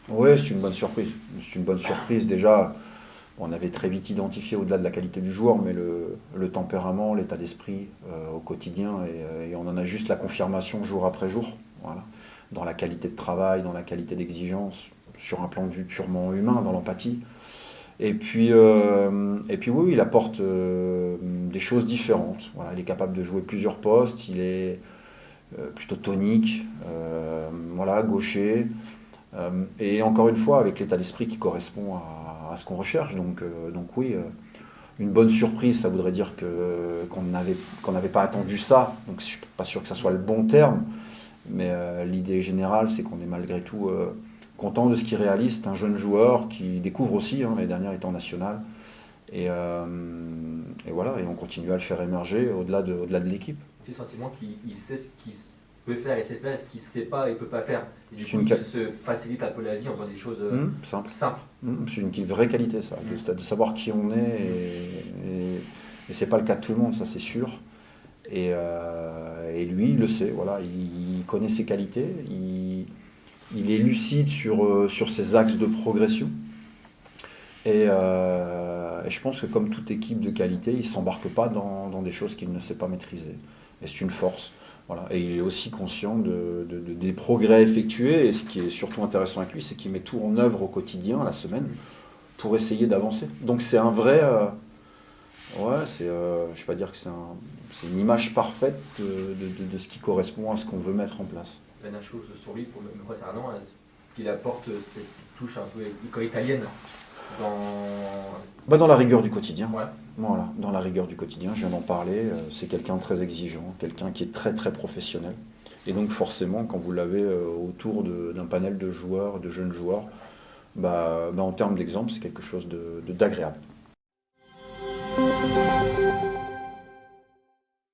Ouais, c'est une bonne surprise. C'est une bonne surprise. Déjà, on avait très vite identifié au-delà de la qualité du joueur, mais le tempérament, l'état d'esprit au quotidien, et on en a juste la confirmation jour après jour. Voilà. Dans la qualité de travail, dans la qualité d'exigence, sur un plan de vue purement humain, dans l'empathie. Et puis oui, il apporte des choses différentes. Voilà, il est capable de jouer plusieurs postes, il est plutôt tonique, voilà, gaucher. Et encore une fois, avec l'état d'esprit qui correspond à ce qu'on recherche. Donc oui, une bonne surprise, ça voudrait dire qu'on n'avait pas attendu ça. Donc je ne suis pas sûr que ça soit le bon terme, mais l'idée générale, c'est qu'on est malgré tout content de ce qu'il réalise. C'est un jeune joueur qui découvre aussi, hein, l'année dernière étant national. Et voilà, et on continue à le faire émerger au-delà de l'équipe. C'est le sentiment qu'il sait ce qu'il peut faire et sait faire, et ce qu'il ne sait pas et ne peut pas faire. Et du C'est coup, une, il se facilite un peu la vie en faisant des choses simple. simples. C'est une vraie qualité, ça, de savoir qui on est. Et c'est pas le cas de tout le monde, ça c'est sûr. Et lui, il le sait, voilà, il connaît ses qualités, il est lucide sur ses axes de progression. Et je pense que comme toute équipe de qualité, il ne s'embarque pas dans des choses qu'il ne sait pas maîtriser. Et c'est une force. Voilà. Et il est aussi conscient des progrès effectués. Et ce qui est surtout intéressant avec lui, c'est qu'il met tout en œuvre au quotidien, la semaine, pour essayer d'avancer. Donc c'est un vrai... ouais, je ne vais pas dire que c'est une image parfaite de ce qui correspond à ce qu'on veut mettre en place. La dernière chose sur lui, pour me concernant, qu'il apporte cette touche un peu école italienne dans... Dans la rigueur du quotidien. Ouais. Voilà, dans la rigueur du quotidien, je viens d'en parler. C'est quelqu'un de très exigeant, quelqu'un qui est très très professionnel. Et donc forcément, quand vous l'avez autour d'un panel de joueurs, de jeunes joueurs, en termes d'exemple, c'est quelque chose d'agréable.